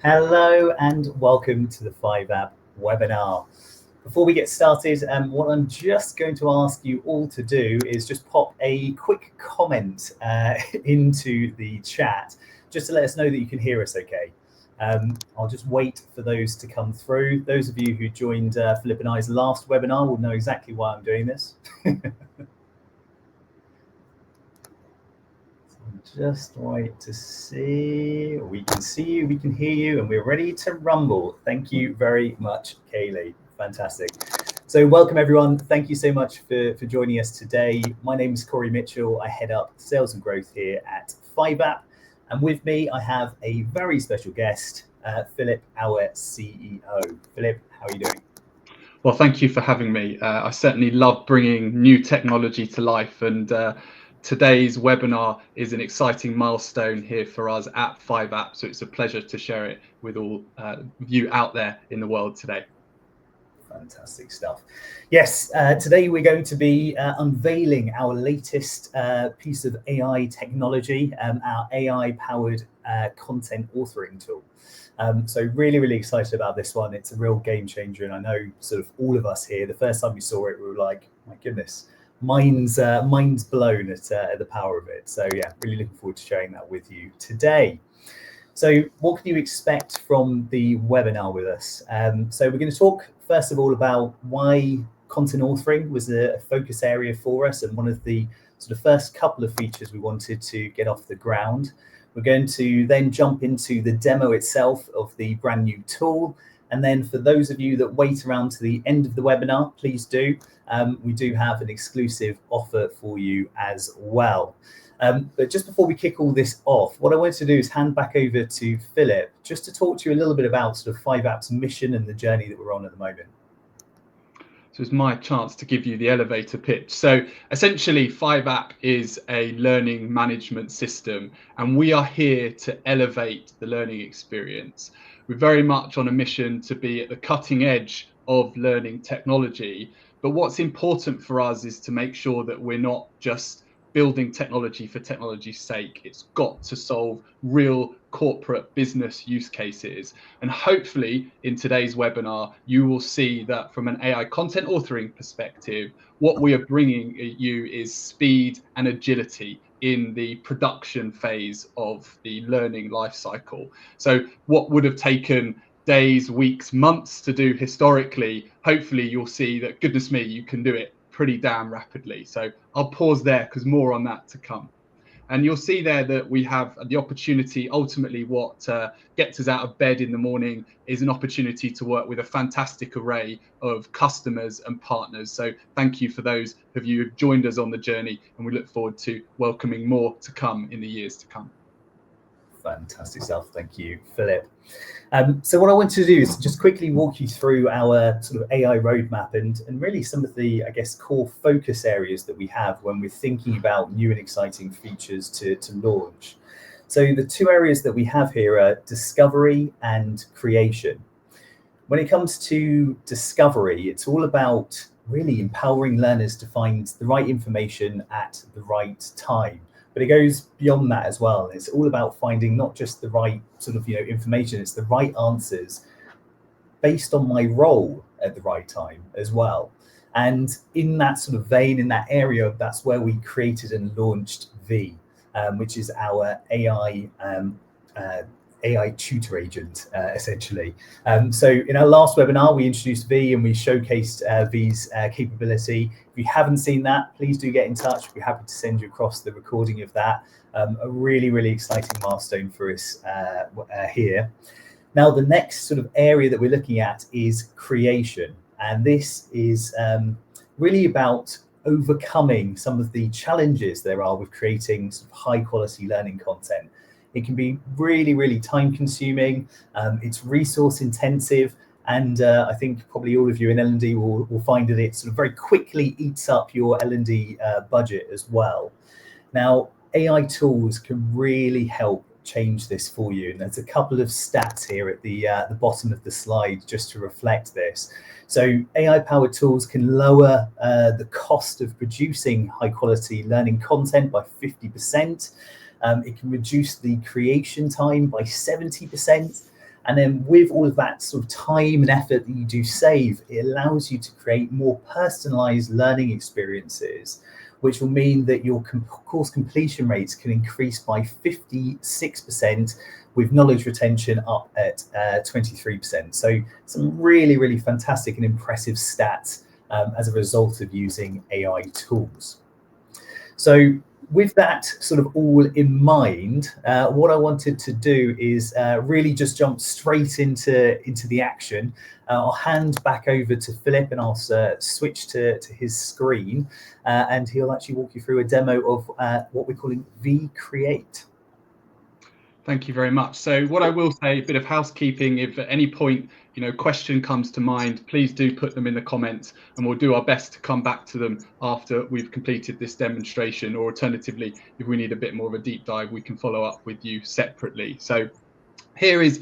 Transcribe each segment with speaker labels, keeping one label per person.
Speaker 1: Hello and welcome to the 5 App webinar. Before we get started, what I'm just going to ask you all to do is just pop a quick comment into the chat, just to let us know that you can hear us okay. I'll just wait for those to come through. Those of you who joined Philip and I's last webinar will know exactly why I'm doing this. Just wait to see. We can see you, we can hear you, and we're ready to rumble. Thank you very much, Kaylee. Fantastic. So welcome everyone. Thank you so much for joining us today. My name is Corey Mitchell. I head up sales and growth here at 5App. And with me, I have a very special guest, Philip, our CEO. Philip, how are you doing?
Speaker 2: Well, thank you for having me. I certainly love bringing new technology to life, and today's webinar is an exciting milestone here for us at 5App, so it's a pleasure to share it with all of you out there in the world today.
Speaker 1: Fantastic stuff. Yes, today we're going to be unveiling our latest piece of AI technology, our AI-powered content authoring tool. So really excited about this one. It's a real game changer, and I know sort of all of us here, the first time we saw it, we were like, my goodness, mind's blown at the power of it. So yeah, really looking forward to sharing that with you today. So what can you expect from the webinar with us? So we're going to talk first of all about why content authoring was a focus area for us and one of the sort of first couple of features we wanted to get off the ground. We're going to then jump into the demo itself of the brand new tool. And then for those of you that wait around to the end of the webinar, please do. We do have an exclusive offer for you as well. But just before we kick all this off, what I wanted to do is hand back over to Philip, just to talk to you a little bit about sort of 5App's mission and the journey that we're on at the moment.
Speaker 2: So it's my chance to give you the elevator pitch. So essentially 5App is a learning management system, and we are here to elevate the learning experience. We're very much on a mission to be at the cutting edge of learning technology. But what's important for us is to make sure that we're not just building technology for technology's sake. It's got to solve real corporate business use cases. And hopefully in today's webinar, you will see that from an AI content authoring perspective, what we are bringing you is speed and agility in the production phase of the learning lifecycle. So what would have taken days, weeks, months to do historically, hopefully you'll see that, goodness me, you can do it pretty damn rapidly. So I'll pause there because more on that to come. And you'll see there that we have the opportunity, ultimately what gets us out of bed in the morning is an opportunity to work with a fantastic array of customers and partners. So thank you for those of you who've joined us on the journey, and we look forward to welcoming more to come in the years to come.
Speaker 1: Fantastic stuff. Thank you, Philip. So what I want to do is just quickly walk you through our sort of AI roadmap and really some of the, I guess, core focus areas that we have when we're thinking about new and exciting features to launch. So the two areas that we have here are discovery and creation. When it comes to discovery, it's all about really empowering learners to find the right information at the right time. But it goes beyond that as well. It's all about finding not just the right sort of information, it's the right answers based on my role at the right time as well. And in that sort of vein, in that area, that's where we created and launched V, which is our AI tutor agent, essentially. So in our last webinar, we introduced V and we showcased V's capability. If you haven't seen that, please do get in touch. We're happy to send you across the recording of that. A really exciting milestone for us here. Now, the next sort of area that we're looking at is creation. And this is really about overcoming some of the challenges there are with creating sort of high quality learning content. It can be really time consuming. It's resource intensive. And I think probably all of you in L&D will find that it sort of very quickly eats up your L&D budget as well. Now, AI tools can really help change this for you. And there's a couple of stats here at the bottom of the slide just to reflect this. So AI-powered tools can lower the cost of producing high-quality learning content by 50%. It can reduce the creation time by 70%. And then with all of that sort of time and effort that you do save, it allows you to create more personalized learning experiences, which will mean that your course completion rates can increase by 56%, with knowledge retention up at 23%. So some really, really fantastic and impressive stats as a result of using AI tools. So with that sort of all in mind, what I wanted to do is really just jump straight into the action. I'll hand back over to Philip, and I'll switch to his screen, and he'll actually walk you through a demo of what we're calling vCreate.
Speaker 2: Thank you very much. So what I will say, a bit of housekeeping, if at any point question comes to mind, please do put them in the comments, and we'll do our best to come back to them after we've completed this demonstration, or alternatively, if we need a bit more of a deep dive, we can follow up with you separately. So here is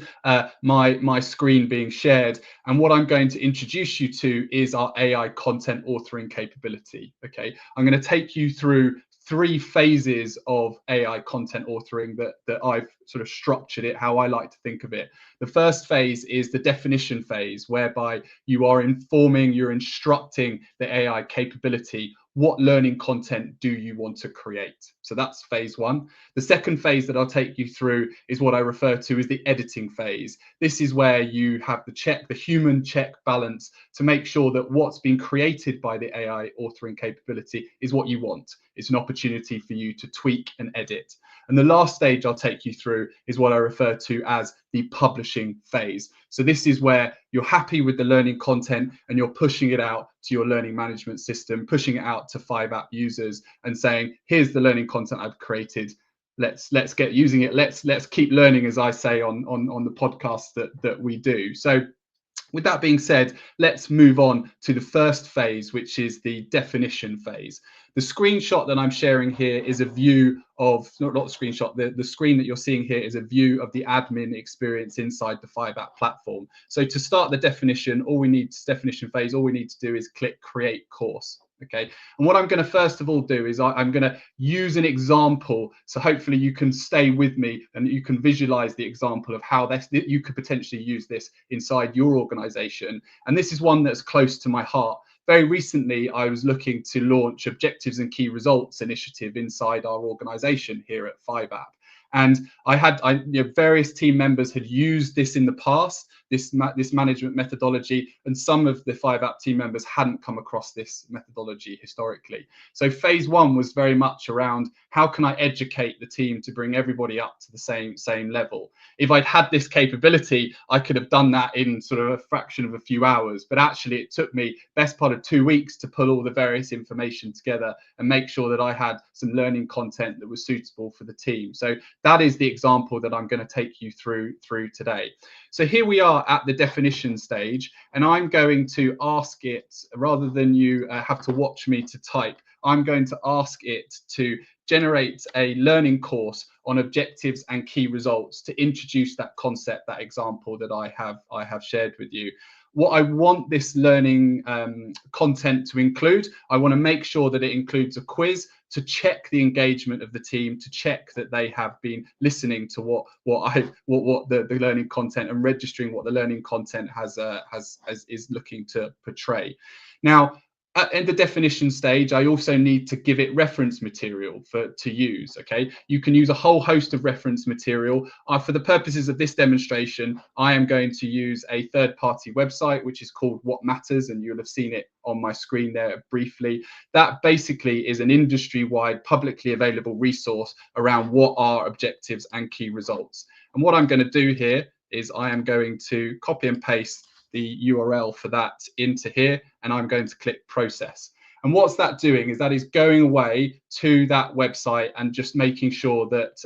Speaker 2: my screen being shared, and what I'm going to introduce you to is our AI content authoring capability. Okay, I'm going to take you through 3 phases of AI content authoring that I've sort of structured it, how I like to think of it. The first phase is the definition phase, whereby you are informing, you're instructing the AI capability. What learning content do you want to create? So that's phase 1. The second phase that I'll take you through is what I refer to as the editing phase. This is where you have the human check balance to make sure that what's been created by the AI authoring capability is what you want. It's an opportunity for you to tweak and edit. And the last stage I'll take you through is what I refer to as the publishing phase. So this is where you're happy with the learning content and you're pushing it out to your learning management system, pushing it out to 5-app users and saying, here's the learning content I've created. Let's get using it. Let's keep learning, as I say on the podcast that we do. So with that being said, let's move on to the first phase, which is the definition phase. The screenshot that I'm sharing here is a view of, not the screenshot, the screen that you're seeing here is a view of the admin experience inside the 5-app platform. So to start the definition phase, all we need to do is click create course. Okay, and what I'm going to first of all do is I'm going to use an example, so hopefully you can stay with me and you can visualize the example of how you could potentially use this inside your organization. And this is one that's close to my heart. Very recently, I was looking to launch objectives and key results initiative inside our organization here at 5-app. And various team members had used this in the past, this management methodology, and some of the 5-app team members hadn't come across this methodology historically. So phase 1 was very much around how can I educate the team to bring everybody up to the same level. If I'd had this capability, I could have done that in sort of a fraction of a few hours, but actually it took me best part of 2 weeks to pull all the various information together and make sure that I had some learning content that was suitable for the team. So that is the example that I'm going to take you through today. So here we are at the definition stage, and I'm going to ask it, rather than you have to watch me to type, I'm going to ask it to generate a learning course on objectives and key results to introduce that concept, that example that I have shared with you. What I want this learning content to include, I want to make sure that it includes a quiz to check the engagement of the team, to check that they have been listening to what the learning content and registering what the learning content is looking to portray. Now, at the definition stage, I also need to give it reference material to use. Okay, you can use a whole host of reference material. For the purposes of this demonstration, I am going to use a third-party website, which is called What Matters, and you'll have seen it on my screen there briefly. That basically is an industry-wide, publicly available resource around what are objectives and key results. And what I'm going to do here is I am going to copy and paste the URL for that into here, and I'm going to click process. And what's that doing is that is going away to that website and just making sure that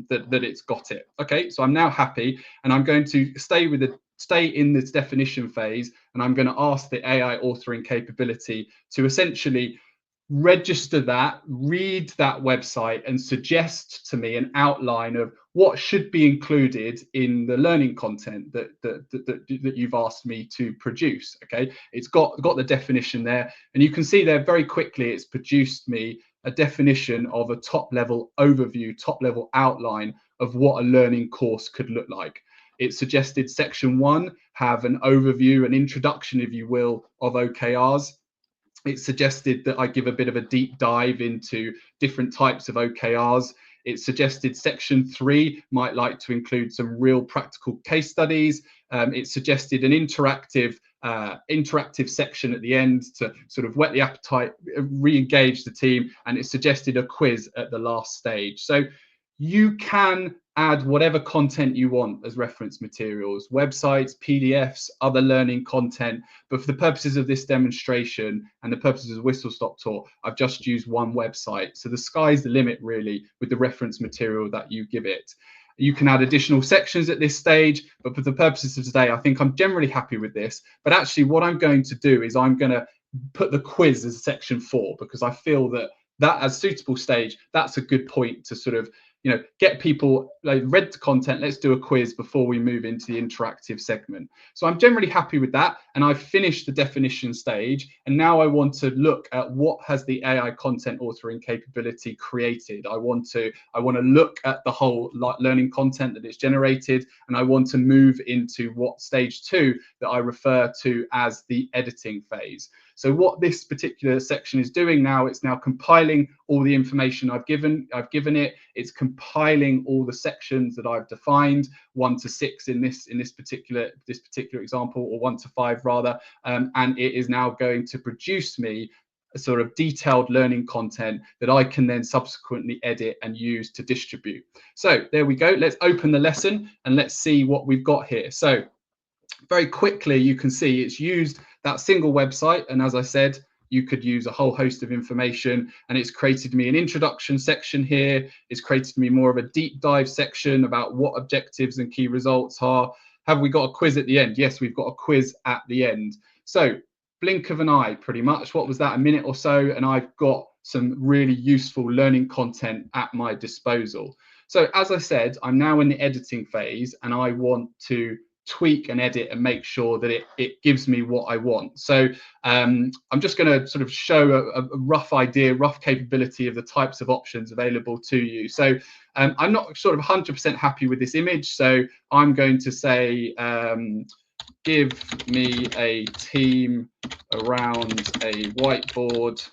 Speaker 2: that it's got it. Okay, so I'm now happy, and I'm going to stay in this definition phase, and I'm going to ask the AI authoring capability to essentially register that, read that website, and suggest to me an outline of what should be included in the learning content that you've asked me to produce. Okay, it's got the definition there, and you can see there very quickly it's produced me a definition of a top level overview, top level outline of what a learning course could look like. It suggested section 1 have an overview, an introduction, if you will, of OKRs. It suggested that I give a bit of a deep dive into different types of OKRs. It suggested section 3 might like to include some real practical case studies. It suggested an interactive section at the end to sort of whet the appetite, re-engage the team, and it suggested a quiz at the last stage. So you can add whatever content you want as reference materials, websites, PDFs, other learning content. But for the purposes of this demonstration and the purposes of the Whistle Stop Tour, I've just used one website. So the sky's the limit, really, with the reference material that you give it. You can add additional sections at this stage, but for the purposes of today, I think I'm generally happy with this. But actually, what I'm going to do is I'm going to put the quiz as section 4, because I feel that as suitable stage, that's a good point to sort of, you know, get people, like, read the content, let's do a quiz before we move into the interactive segment. So I'm generally happy with that, and I've finished the definition stage, and now I want to look at what has the AI content authoring capability created. I want to look at the whole learning content that it's generated, and I want to move into what stage 2 that I refer to as the editing phase. So what this particular section is doing now, it's now compiling all the information I've given it. It's compiling all the sections that I've defined, 1 to 6 in this particular example, or 1 to 5 rather, and it is now going to produce me a sort of detailed learning content that I can then subsequently edit and use to distribute. So there we go. Let's open the lesson and let's see what we've got here. So very quickly, you can see it's used that single website, and as I said, you could use a whole host of information, and it's created me an introduction section here. It's created me more of a deep dive section about what objectives and key results are. Have we got a quiz at the end? Yes, we've got a quiz at the end. So blink of an eye, pretty much. What was that, a minute or so? And I've got some really useful learning content at my disposal. So as I said, I'm now in the editing phase, and I want to tweak and edit and make sure that it gives me what I want. So I'm just going to sort of show a rough idea, rough capability of the types of options available to you. So I'm not sort of 100% happy with this image. So I'm going to say, give me a team around a whiteboard.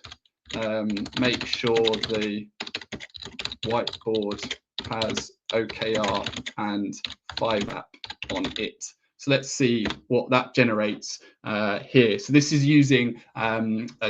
Speaker 2: Make sure the whiteboard has OKR and 5app on it. So let's see what that generates here. So this is using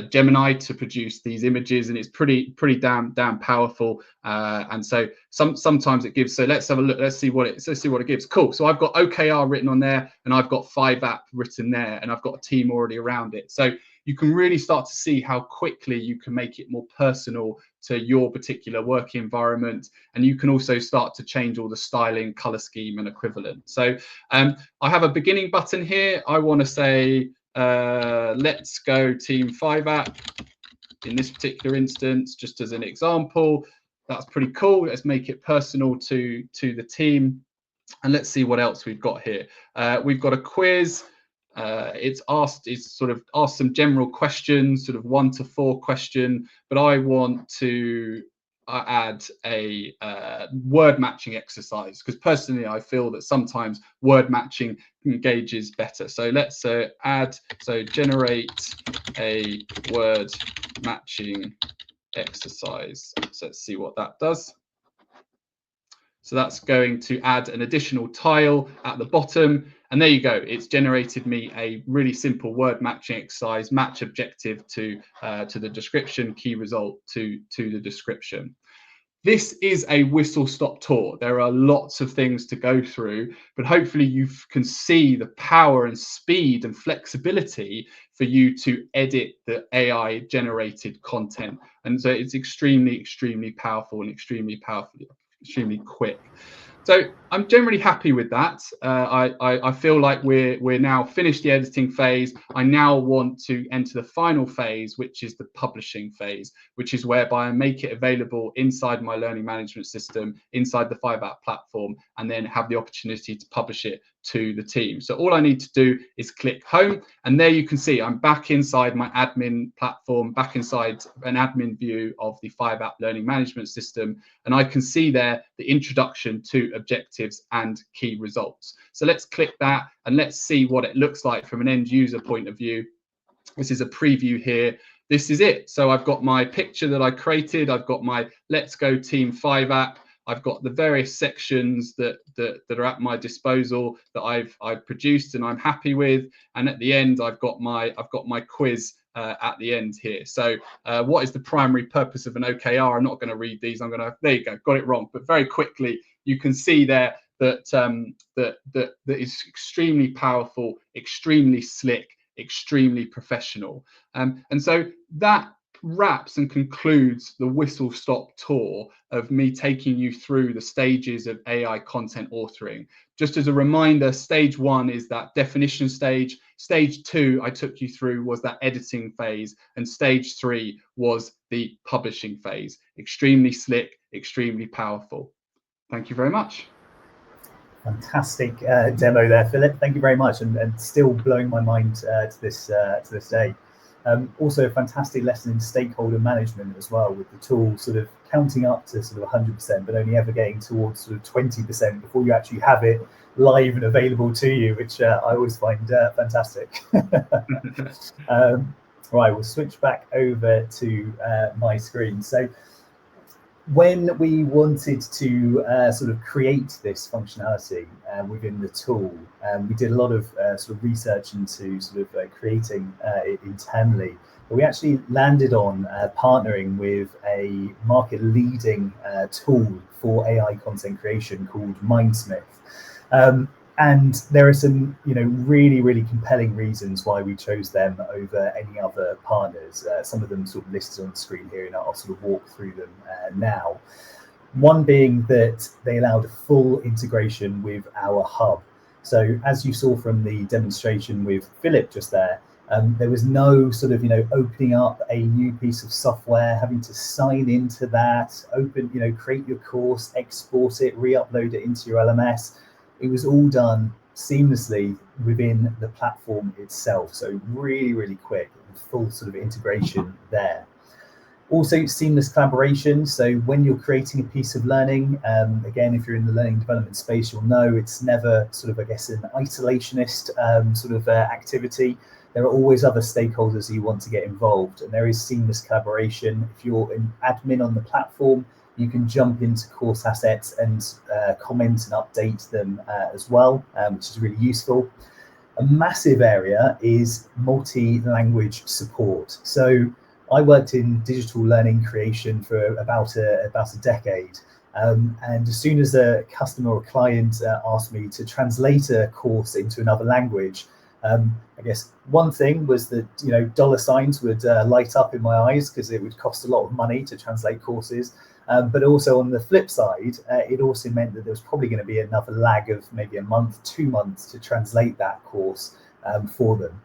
Speaker 2: Gemini to produce these images, and it's pretty damn powerful. And so sometimes it gives. So let's have a look. Let's see what it gives. Cool. So I've got OKR written on there, and I've got 5app written there, and I've got a team already around it. So you can really start to see how quickly you can make it more personal to your particular work environment, and you can also start to change all the styling, color scheme, and equivalent. So I have a beginning button here. I want to say let's go team 5app in this particular instance, just as an example. That's pretty cool. Let's make it personal to the team, and let's see what else we've got here. We've got a quiz. It's sort of asked some general questions, sort of 1 to 4 question, but I want to add a word matching exercise, because personally I feel that sometimes word matching engages better. So let's generate a word matching exercise. So let's see what that does. So that's going to add an additional tile at the bottom. And there you go. It's generated me a really simple word matching exercise, match objective to the description, key result to the description. This is a whistle-stop tour. There are lots of things to go through, but hopefully you can see the power and speed and flexibility for you to edit the AI generated content. And so it's extremely powerful and extremely quick. So I'm generally happy with that. I feel like we're now finished the editing phase. I now want to enter the final phase, which is the publishing phase, which is whereby I make it available inside my learning management system, inside the 5app platform, and then have the opportunity to publish it to the team. So all I need to do is click home, and there you can see I'm back inside my admin platform, back inside an admin view of the 5app learning management system, and I can see there the introduction to objectives and key results. So let's click that and let's see what it looks like from an end user point of view. This is a preview here. This is it. So I've got my picture that I created. I've got my Let's Go Team 5 app. I've got the various sections that are at my disposal that I've produced and I'm happy with. And at the end, I've got my quiz at the end here. So what is the primary purpose of an OKR? I'm not going to read these. There you go, got it wrong. But very quickly, you can see there that is extremely powerful, extremely slick, extremely professional. And so that wraps and concludes the whistle stop tour of me taking you through the stages of AI content authoring. Just as a reminder, stage 1 is that definition stage. Stage 2 I took you through was that editing phase, and stage 3 was the publishing phase. Extremely slick, extremely powerful. Thank you very much.
Speaker 1: Fantastic demo there, Philip. Thank you very much, and still blowing my mind to this day. Also a fantastic lesson in stakeholder management as well, with the tool sort of counting up to sort of 100%, but only ever getting towards sort of 20% before you actually have it live and available to you, which I always find fantastic. Right, we'll switch back over to my screen. So when we wanted to sort of create this functionality within the tool, we did a lot of sort of research into sort of creating it internally. But we actually landed on partnering with a market-leading tool for AI content creation called Mindsmith. And there are some, really, really compelling reasons why we chose them over any other partners. Some of them sort of listed on the screen here, and I'll sort of walk through them now. One being that they allowed a full integration with our hub. So as you saw from the demonstration with Philip just there was no sort of, opening up a new piece of software, having to sign into that, create your course, export it, re-upload it into your LMS. It was all done seamlessly within the platform itself. So really, really quick and full sort of integration there. Also seamless collaboration. So when you're creating a piece of learning, again, if you're in the learning development space, you'll know it's never sort of, I guess, an isolationist activity. There are always other stakeholders you want to get involved, and there is seamless collaboration. If you're an admin on the platform, you can jump into course assets and comment and update them as well, which is really useful. A massive area is multi-language support. So I worked in digital learning creation for about a decade. And as soon as a customer or client asked me to translate a course into another language, I guess one thing was that dollar signs would light up in my eyes, because it would cost a lot of money to translate courses. But also on the flip side, it also meant that there was probably going to be another lag of maybe a month, 2 months to translate that course for them.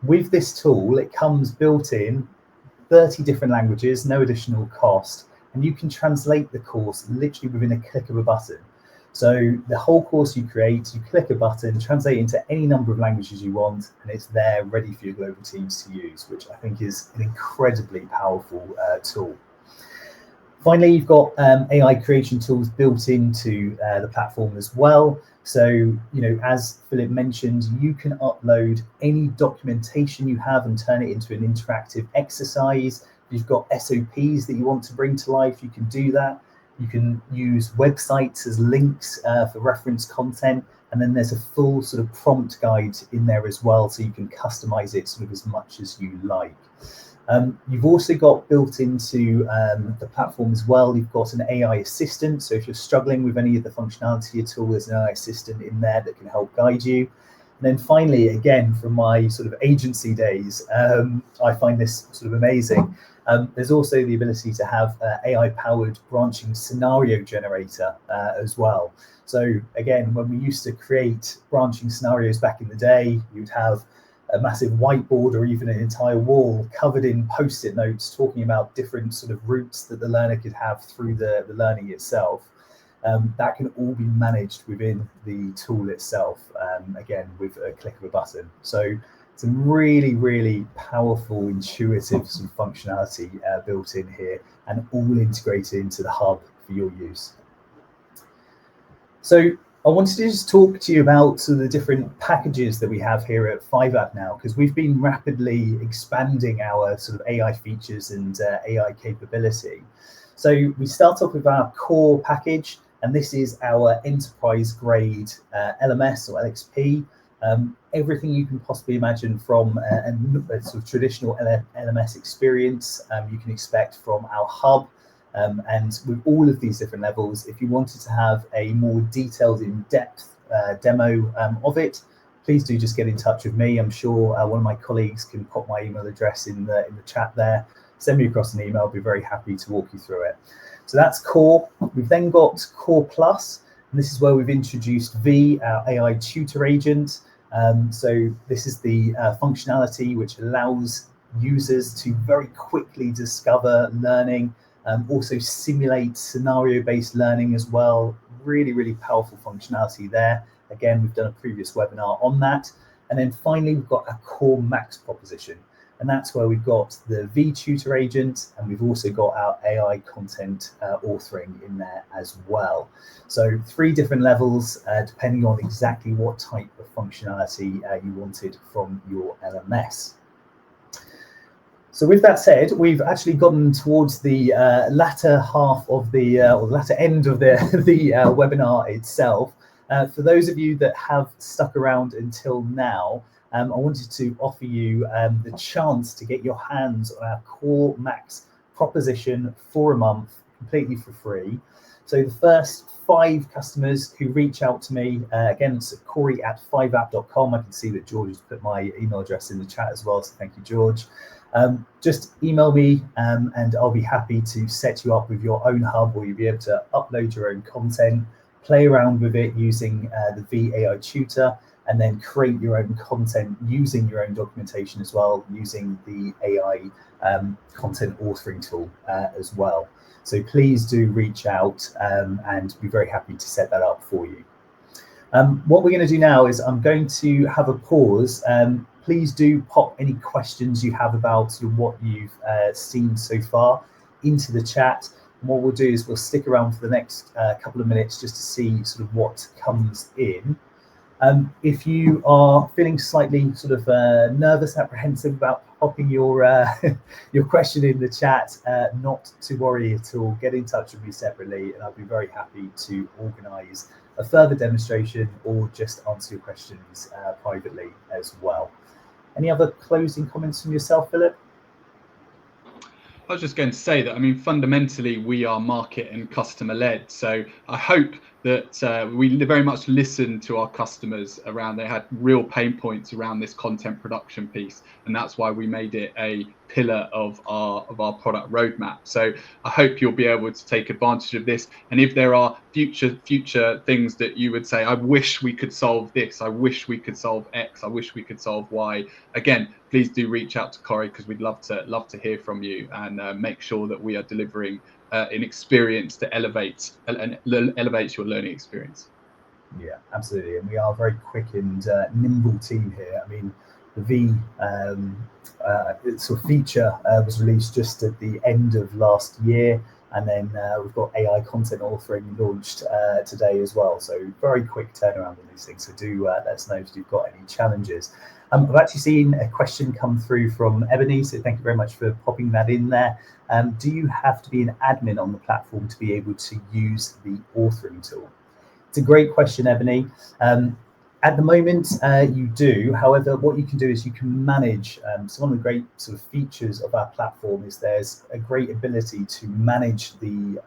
Speaker 1: With this tool, it comes built in 30 different languages, no additional cost, and you can translate the course literally within a click of a button. So the whole course you create, you click a button, translate into any number of languages you want, and it's there ready for your global teams to use, which I think is an incredibly powerful tool. Finally, you've got AI creation tools built into the platform as well. So, as Philip mentioned, you can upload any documentation you have and turn it into an interactive exercise. If you've got SOPs that you want to bring to life, you can do that. You can use websites as links for reference content. And then there's a full sort of prompt guide in there as well, so you can customize it sort of as much as you like. You've also got built into the platform as well, you've got an AI assistant. So if you're struggling with any of the functionality at all, there's an AI assistant in there that can help guide you. And then finally, again, from my sort of agency days, I find this sort of amazing. There's also the ability to have AI-powered branching scenario generator as well. So again, when we used to create branching scenarios back in the day, you'd have a massive whiteboard or even an entire wall covered in Post-it notes talking about different sort of routes that the learner could have through the learning itself. That can all be managed within the tool itself, again, with a click of a button. So some really, really powerful, intuitive sort of functionality built in here, and all integrated into the hub for your use. So I wanted to just talk to you about sort of the different packages that we have here at 5app now, because we've been rapidly expanding our sort of AI features and AI capability. So we start off with our core package, and this is our enterprise grade LMS or LXP. Everything you can possibly imagine from a sort of traditional LMS experience, you can expect from our hub. And with all of these different levels, if you wanted to have a more detailed, in-depth demo of it, please do just get in touch with me. I'm sure one of my colleagues can pop my email address in the chat there. Send me across an email. I'll be very happy to walk you through it. So that's Core. We've then got Core Plus, and this is where we've introduced V, our AI tutor agent. So this is the functionality which allows users to very quickly discover learning, also simulate scenario-based learning as well. Really, really powerful functionality there. Again, we've done a previous webinar on that. And then finally, we've got a Core Max proposition. And that's where we've got the V-Tutor agent, and we've also got our AI content authoring in there as well. So 3 different levels, depending on exactly what type of functionality you wanted from your LMS. So with that said, we've actually gotten towards the latter half of the, or the latter end of the webinar itself. For those of you that have stuck around until now, I wanted to offer you the chance to get your hands on our Core Max proposition for a month, completely for free. So the first 5 customers who reach out to me, again, it's Corey@5app.com. I can see that George has put my email address in the chat as well, so thank you, George. Just email me and I'll be happy to set you up with your own hub, where you'll be able to upload your own content, play around with it using the VAI tutor, and then create your own content using your own documentation as well, using the AI content authoring tool as well. So please do reach out and be very happy to set that up for you. What we're going to do now is I'm going to have a pause. Please do pop any questions you have about what you've seen so far into the chat. And what we'll do is we'll stick around for the next couple of minutes just to see sort of what comes in. If you are feeling slightly sort of nervous, apprehensive about popping your your question in the chat, not to worry at all. Get in touch with me separately, and I'll be very happy to organise a further demonstration or just answer your questions privately as well. Any other closing comments from yourself, Philip?
Speaker 2: I was just going to say that, I mean, fundamentally, we are market and customer led. So I hope that we very much listened to our customers around, they had real pain points around this content production piece. And that's why we made it a pillar of our product roadmap. So I hope you'll be able to take advantage of this. And if there are future things that you would say, I wish we could solve this, I wish we could solve X, I wish we could solve Y, again, please do reach out to Corey, because we'd love to hear from you and make sure that we are delivering an experience that elevates your learning experience.
Speaker 1: Yeah, absolutely. And we are a very quick and nimble team here. I mean, the V sort of feature was released just at the end of last year. And then we've got AI content authoring launched today as well. So very quick turnaround on these things. So do let us know if you've got any challenges. I've actually seen a question come through from Ebony, so thank you very much for popping that in there. Do you have to be an admin on the platform to be able to use the authoring tool? It's a great question, Ebony. At the moment, you do. However, what you can do is you can manage. So one of the great sort of features of our platform is there's a great ability to manage the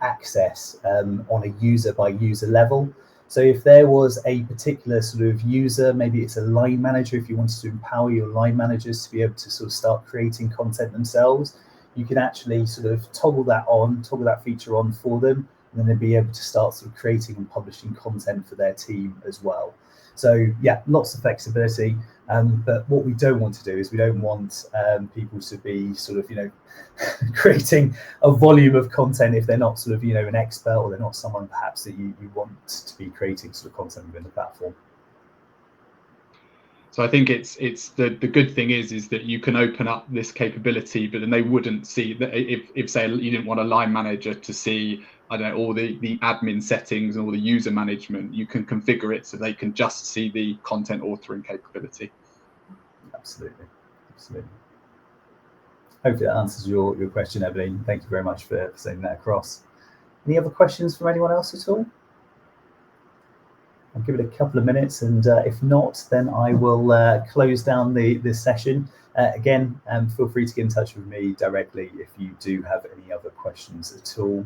Speaker 1: access on a user by user level. So if there was a particular sort of user, maybe it's a line manager, if you wanted to empower your line managers to be able to sort of start creating content themselves, you can actually sort of toggle that feature on for them, and then they'll be able to start sort of creating and publishing content for their team as well. So yeah, lots of flexibility. But what we don't want to do is we don't want people to be sort of, creating a volume of content if they're not sort of, an expert, or they're not someone perhaps that you want to be creating sort of content within the platform.
Speaker 2: So I think it's the good thing is that you can open up this capability, but then they wouldn't see that if say you didn't want a line manager to see I don't know, all the admin settings and all the user management, you can configure it so they can just see the content authoring capability.
Speaker 1: Absolutely. Hopefully that answers your question, Ebony. Thank you very much for sending that across. Any other questions from anyone else at all? I'll give it a couple of minutes, and if not, then I will close down this session. Again, feel free to get in touch with me directly if you do have any other questions at all.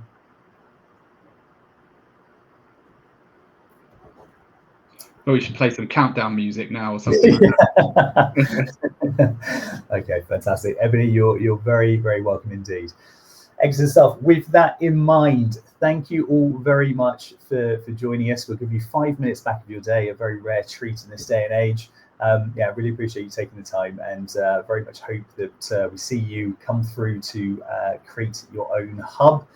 Speaker 2: Oh, we should play some countdown music now or something.
Speaker 1: Okay, fantastic. Ebony, you're very, very welcome indeed. Excellent stuff. With that in mind, thank you all very much for joining us. We'll give you 5 minutes back of your day, a very rare treat in this day and age. Yeah, I really appreciate you taking the time, and very much hope that we see you come through to create your own hub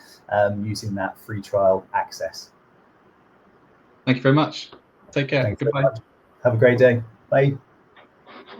Speaker 1: using that free trial access.
Speaker 2: Thank you very much. Take care.
Speaker 1: Thanks
Speaker 2: Goodbye.
Speaker 1: very much. Have a great day. Bye.